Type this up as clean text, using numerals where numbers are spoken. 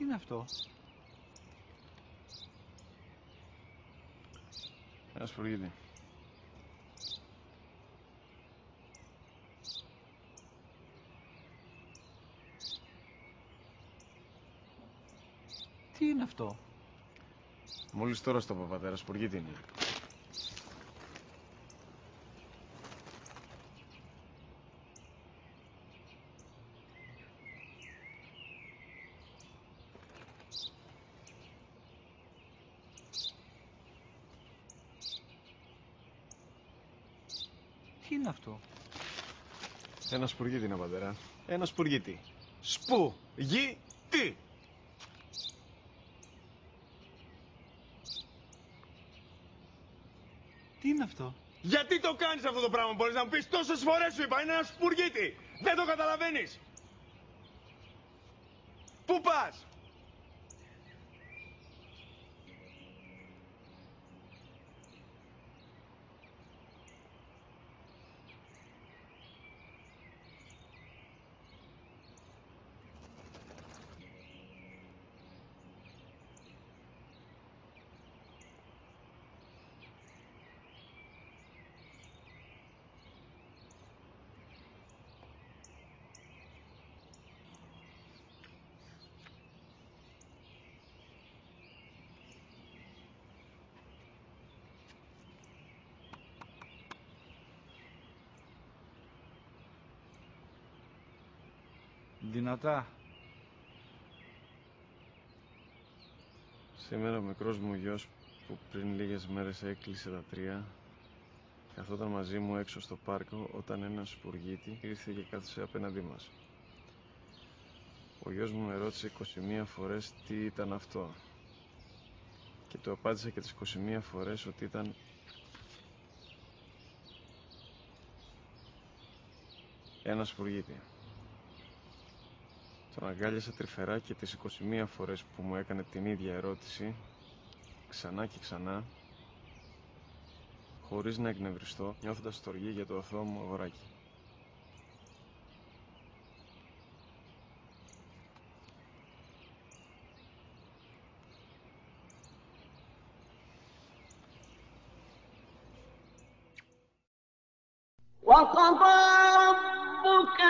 είναι αυτό? Ένα σπουργίτη. Τι είναι αυτό? Μόλις τώρα στο είπα, πατέρα, σπουργίτη είναι. Τι είναι αυτό? Ένα σπουργίτη είναι, πατέρα. Ένα σπουργίτη. Σπου-γι-τι. Τι είναι αυτό? Γιατί το κάνεις αυτό το πράγμα, μπορείς να μου πεις? Τόσες φορές σου είπα, είναι ένα σπουργίτη. Δεν το καταλαβαίνεις. Πού πας? Δυνατά. Σήμερα ο μικρός μου γιος που πριν λίγες μέρες έκλεισε τα 3 καθόταν μαζί μου έξω στο πάρκο όταν ένα σπουργίτη ήρθε και κάθισε απέναντί μας. Ο γιος μου με ρώτησε 21 φορές τι ήταν αυτό και του απάντησα και τις 21 φορές ότι ήταν ένα σπουργίτη. Τον αγκάλιασα τρυφερά και τις 21 φορές που μου έκανε την ίδια ερώτηση ξανά και ξανά, χωρίς να εκνευριστώ, νιώθοντας στοργή για το αθώο μου αγοράκι. وقضى ربك